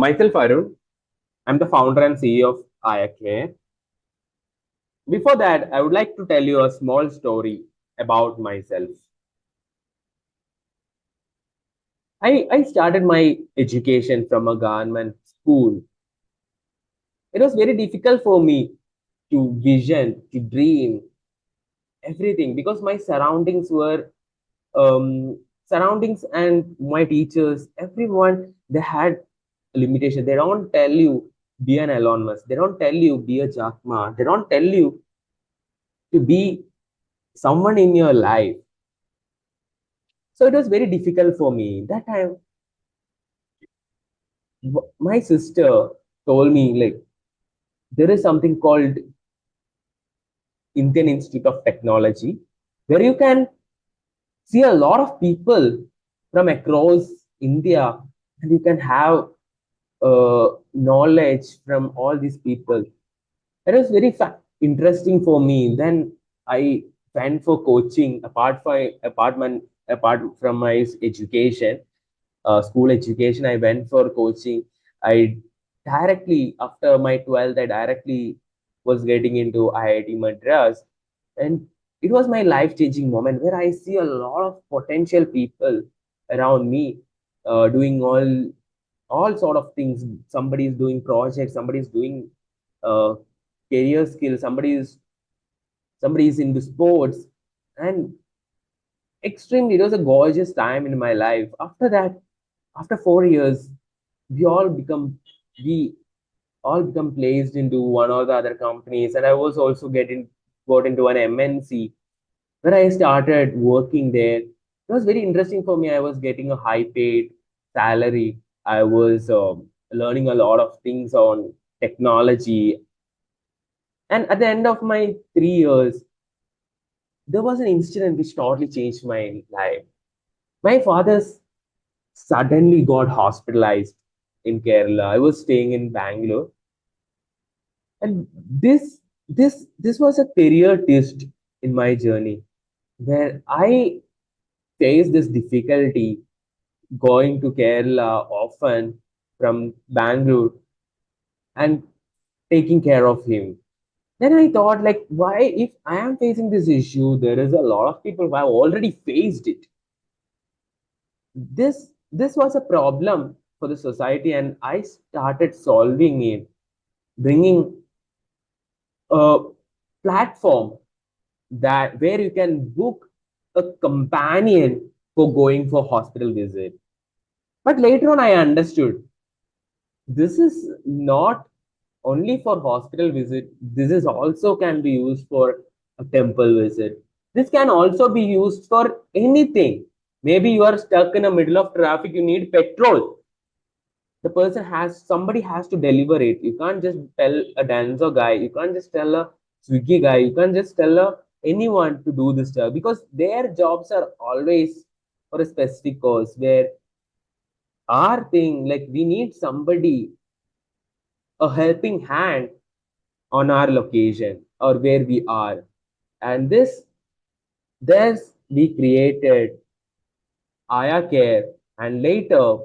Myself, Arun. I'm the founder and CEO of IACare. Before that, I would like to tell you a small story about myself. I started my education from a government school. It was very difficult for me to vision, to dream everything because my surroundings and my teachers, everyone, they had limitation. They don't tell you be an Elon Musk. They don't tell you be a Jack Ma. They don't tell you to be someone in your life. So it was very difficult for me. That time, my sister told me like there is something called Indian Institute of Technology, where you can see a lot of people from across India, and you can have knowledge from all these people. It was very interesting for me. Then I went for coaching apart from my education, school education. I went for coaching. I directly after my 12th, I directly was getting into IIT Madras, and it was my life changing moment where I see a lot of potential people around me, doing all sort of things. Somebody is doing projects, somebody is doing uh, career skills, somebody is into sports, and extremely it was a gorgeous time in my life. After that, after 4 years, we all become we all become placed into one or the other companies, and I was also getting got into an MNC where I started working there. It was very interesting for me. I was getting a high paid salary. I was learning a lot of things on technology. And at the end of my 3 years, there was an incident which totally changed my life. My father suddenly got hospitalized in Kerala. I was staying in Bangalore, and this was a career test in my journey where I faced this difficulty going to Kerala often from Bangalore and taking care of him. Then I thought, like, why, if I am facing this issue, there is a lot of people who have already faced it. This was a problem for the society, and I started solving it, bringing a platform that where you can book a companion for going for hospital visit. But later on, I understood this is not only for hospital visit. This is also can be used for a temple visit. This can also be used for anything. Maybe you are stuck in the middle of traffic, you need petrol. The person has somebody has to deliver it. You can't just tell a dancer guy, you can't just tell a Swiggy guy, you can't just tell anyone to do this job because their jobs are always for a specific cause. Where our thing, like we need somebody, a helping hand on our location or where we are. And this we created Aya Care, and later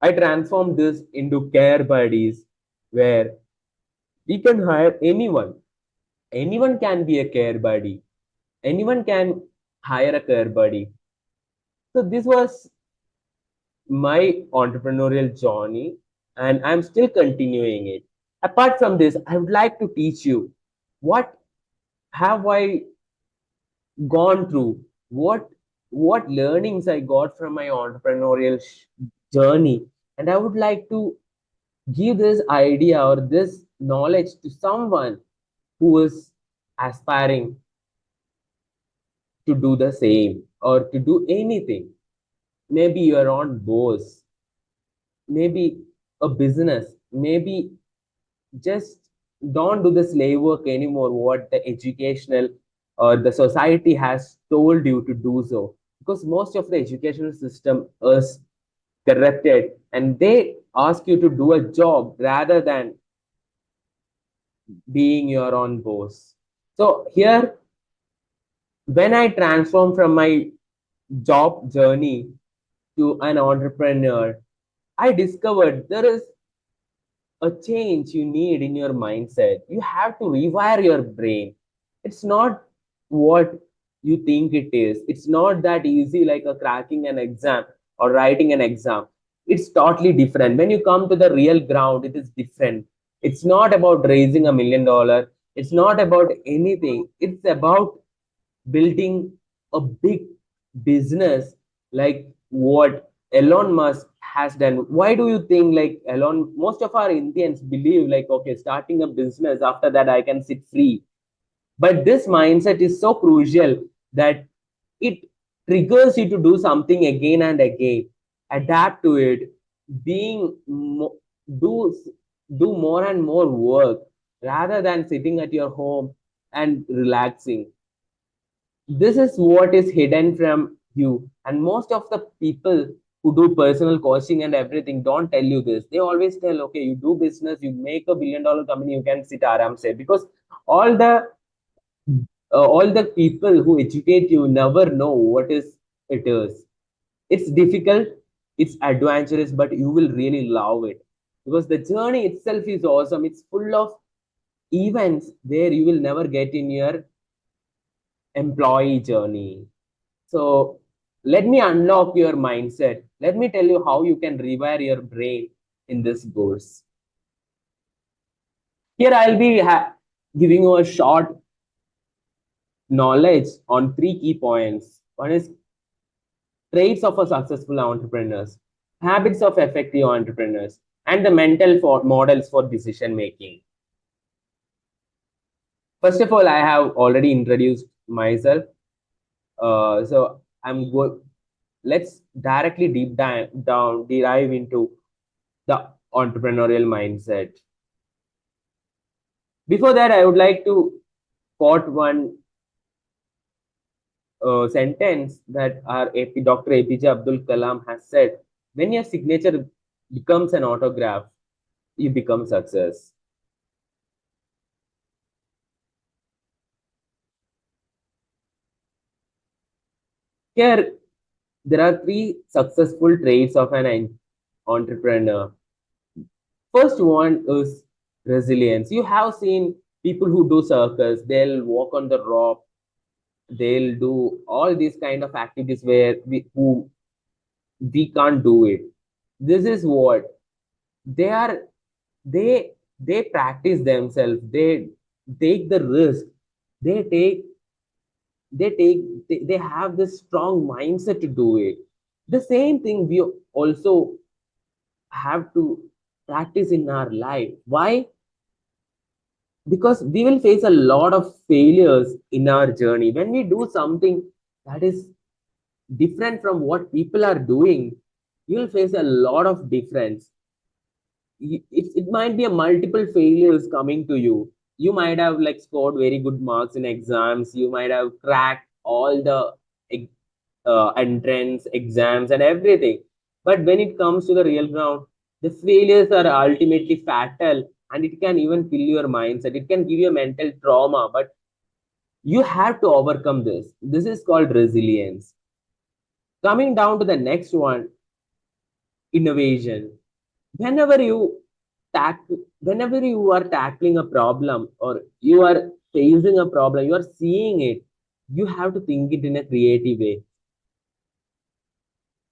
I transformed this into Care Buddies, where we can hire anyone. Anyone can be a care buddy. Anyone can hire a care buddy. So this was my entrepreneurial journey, and I'm still continuing it. Apart from this, I would like to teach you what have I gone through, what learnings I got from my entrepreneurial journey, and I would like to give this idea or this knowledge to someone who is aspiring to do the same or to do anything. Maybe your own boss, maybe a business, maybe just don't do the slave work anymore, what the educational or the society has told you to do so. Because most of the educational system is corrupted and they ask you to do a job rather than being your own boss. So here, when I transform from my job journey to an entrepreneur, I discovered there is a change you need in your mindset. You have to rewire your brain. It's not what you think it is. It's not that easy like a cracking an exam or writing an exam. It's totally different. When you come to the real ground, it is different. It's not about raising $1 million. It's not about anything. It's about building a big business like what Elon Musk has done. Why do you think like Elon? Most of our Indians believe like, okay, starting a business, after that I can sit free. But this mindset is so crucial that it triggers you to do something again and again, adapt to it, being do do more and more work rather than sitting at your home and relaxing. This is what is hidden from you, and most of the people who do personal coaching and everything don't tell you this. They always tell, okay, you do business, you make $1 billion company, you can sit aram say, because all the all the people who educate you never know what is it is. It's difficult, it's adventurous, but you will really love it because the journey itself is awesome. It's full of events where you will never get in your employee journey. So let me unlock your mindset. Let me tell you how you can rewire your brain in this course. Here I'll be giving you a short knowledge on three key points. One is traits of a successful entrepreneurs, habits of effective entrepreneurs, and the mental models for decision making. First of all, I have already introduced myself. So I'm going. Let's directly dive into the entrepreneurial mindset. Before that, I would like to quote one sentence that our Dr. APJ Abdul Kalam has said: "When your signature becomes an autograph, you become success." Here, there are three successful traits of an entrepreneur. First one is resilience. You have seen people who do circus; they'll walk on the rope, they'll do all these kind of activities where we can't do it. This is what they are. They practice themselves. They take the risk. They take they have this strong mindset to do it. The same thing we also have to practice in our life. Why? Because we will face a lot of failures in our journey when we do something that is different from what people are doing. You will face a lot of difference. It might be a multiple failures coming to you. You might have like scored very good marks in exams, you might have cracked all the entrance exams and everything, but when it comes to the real ground, the failures are ultimately fatal, and it can even kill your mindset, it can give you a mental trauma, but you have to overcome this. This is called resilience. Coming down to the next one, innovation. Whenever you whenever you are tackling a problem or you are facing a problem, you are seeing it, you have to think it in a creative way.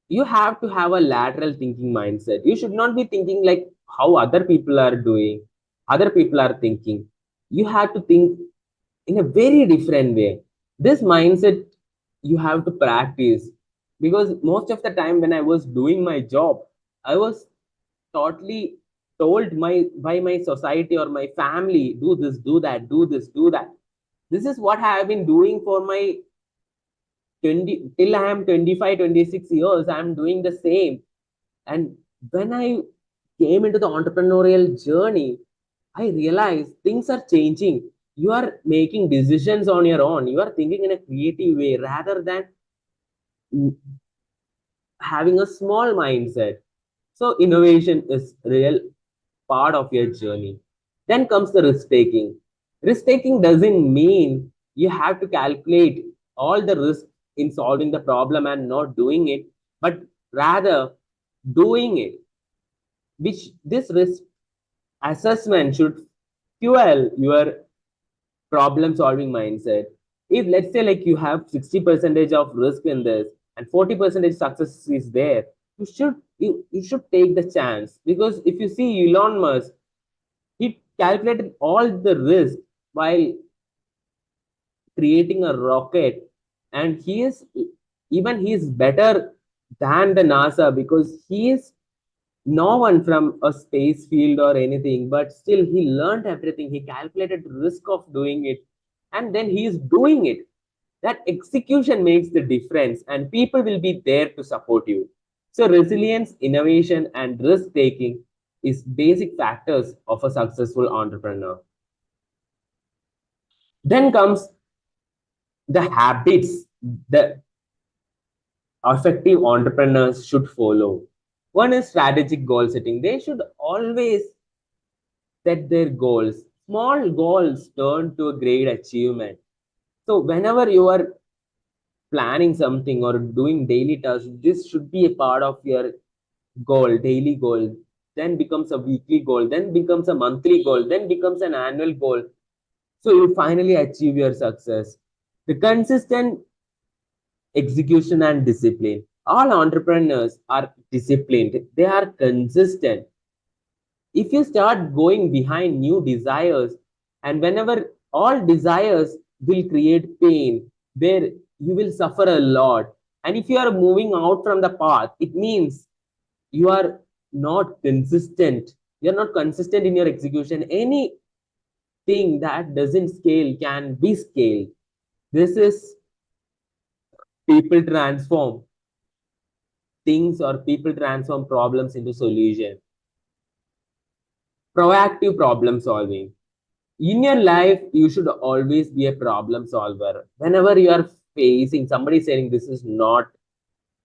You have to have a lateral thinking mindset. You should not be thinking like how other people are doing, other people are thinking. You have to think in a very different way. This mindset you have to practice, because most of the time when I was doing my job, I was totally told by my society or my family, do this, do that, do this, do that. This is what I have been doing for my 20 till I am 25, 26 years. I am doing the same. And when I came into the entrepreneurial journey, I realized things are changing. You are making decisions on your own, you are thinking in a creative way rather than having a small mindset. So innovation is real part of your journey. Then comes the risk taking. Risk taking doesn't mean you have to calculate all the risk in solving the problem and not doing it, but rather doing it, which this risk assessment should fuel your problem solving mindset. If let's say like you have 60 percentage of risk in this and 40 percentage success is there, you should take the chance. Because if you see Elon Musk, he calculated all the risk while creating a rocket, and he is better than the NASA, because he is no one from a space field or anything, but still he learned everything. He calculated risk of doing it, and then he is doing it. That execution makes the difference, and people will be there to support you. So resilience, innovation, and risk taking is basic factors of a successful entrepreneur. Then comes the habits the effective entrepreneurs should follow. One is strategic goal setting. They should always set their goals. Small goals turn to a great achievement. So whenever you are planning something or doing daily tasks, this should be a part of your goal, daily goal. Then becomes a weekly goal, then becomes a monthly goal, then becomes an annual goal. So you finally achieve your success. The consistent execution and discipline. All entrepreneurs are disciplined, they are consistent. If you start going behind new desires, and whenever all desires will create pain, where you will suffer a lot. And if you are moving out from the path, it means you are not consistent. You're not consistent in your execution. Anything that doesn't scale can be scaled. This is people transform things, or people transform problems into solution. Proactive problem solving. In your life, you should always be a problem solver. Whenever you are facing somebody saying this is not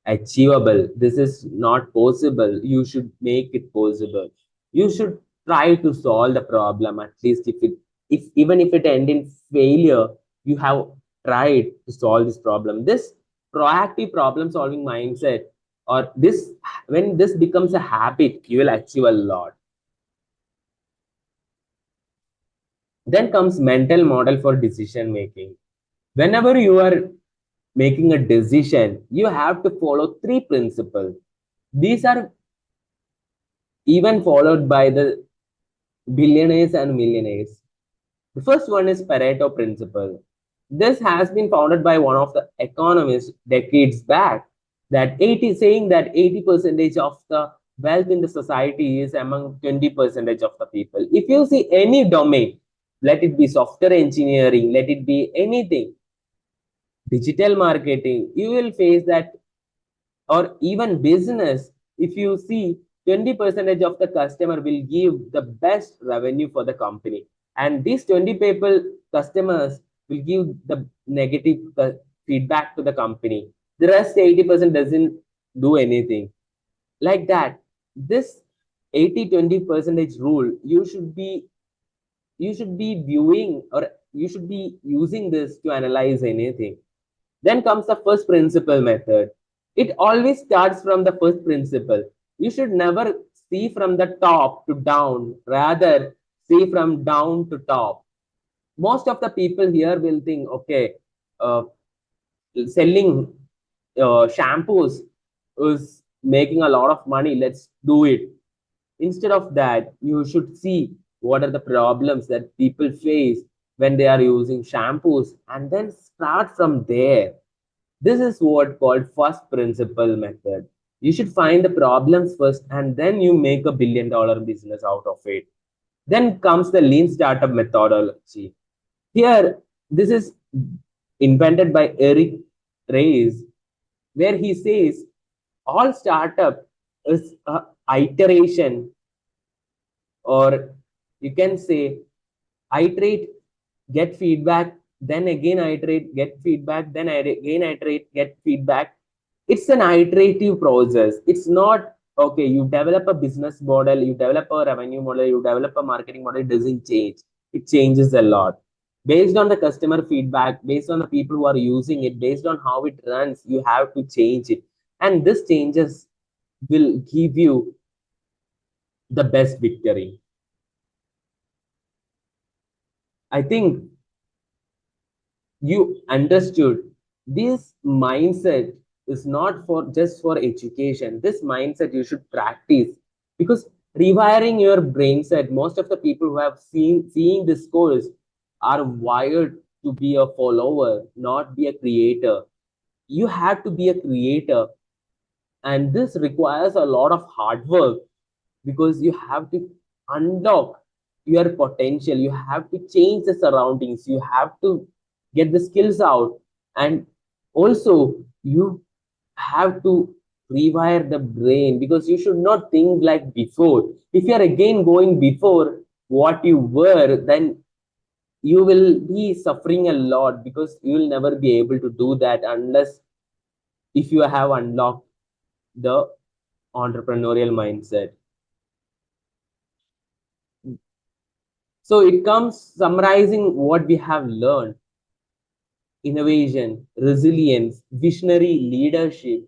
achievable, this is not possible, you should make it possible. You should try to solve the problem. At least if even if it end in failure, you have tried to solve this problem. This proactive problem solving mindset, or this, when this becomes a habit, you will achieve a lot. Then comes mental model for decision making. Whenever you are making a decision, you have to follow three principles. These are even followed by the billionaires and millionaires. The first one is Pareto principle. This has been founded by one of the economists decades back, that 80 saying that 80 percentage of the wealth in the society is among 20 percentage of the people. If you see any domain, let it be software engineering, let it be anything, digital marketing, you will face that. Or even business, if you see 20 percentage of the customer will give the best revenue for the company, and these 20 people customers will give the negative feedback to the company. The rest 80% doesn't do anything. Like that, this 80-20 percentage rule, you should be viewing, or you should be using this to analyze anything. Then comes the first principle method. It always starts from the first principle. You should never see from the top to down, rather, see from down to top. Most of the people here will think, okay, uh, selling shampoos is making a lot of money, let's do it. Instead of that, you should see what are the problems that people face when they are using shampoos, and then start from there. This is what called first principle method. You should find the problems first, and then you make $1 billion business out of it. Then comes the lean startup methodology. Here, this is invented by Eric Reyes, where he says all startup is a iteration, or you can say iterate, get feedback, then again iterate, get feedback, then again iterate, get feedback. It's an iterative process. It's not okay. You develop a business model, you develop a revenue model, you develop a marketing model, it doesn't change. It changes a lot. Based on the customer feedback, based on the people who are using it, based on how it runs, you have to change it. And this changes will give you the best victory. I think you understood this mindset is not for just for education. This mindset you should practice, because rewiring your brain set, most of the people who have seen seeing this course are wired to be a follower, not be a creator. You have to be a creator, and this requires a lot of hard work, because you have to unlock your potential, you have to change the surroundings, you have to get the skills out, and also you have to rewire the brain, because you should not think like before. If you are again going before what you were, then you will be suffering a lot, because you will never be able to do that unless if you have unlocked the entrepreneurial mindset. So it comes summarizing what we have learned: innovation, resilience, visionary leadership.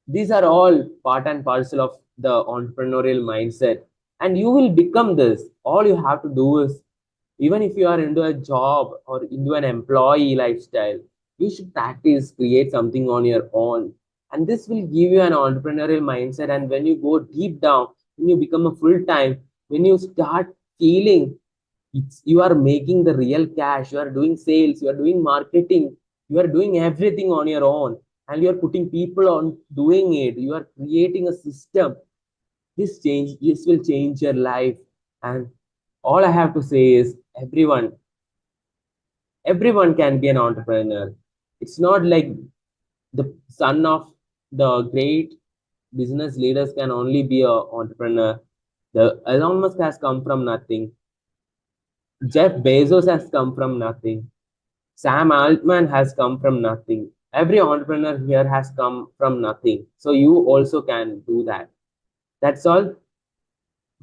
These are all part and parcel of the entrepreneurial mindset. And you will become this. All you have to do is, even if you are into a job or into an employee lifestyle, you should practice, create something on your own. And this will give you an entrepreneurial mindset. And when you go deep down, when you become a full time, when you start feeling you are making the real cash, you are doing sales, you are doing marketing, you are doing everything on your own, and you are putting people on doing it, you are creating a system. This will change your life. And all I have to say is, everyone can be an entrepreneur. It's not like the son of the great business leaders can only be a entrepreneur. The Elon Musk has come from nothing. Jeff Bezos has come from nothing. Sam Altman has come from nothing. Every entrepreneur here has come from nothing. So you also can do that. That's all.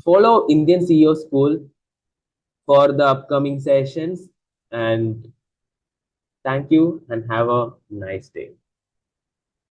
Follow Indian CEO School for the upcoming sessions. And thank you and have a nice day.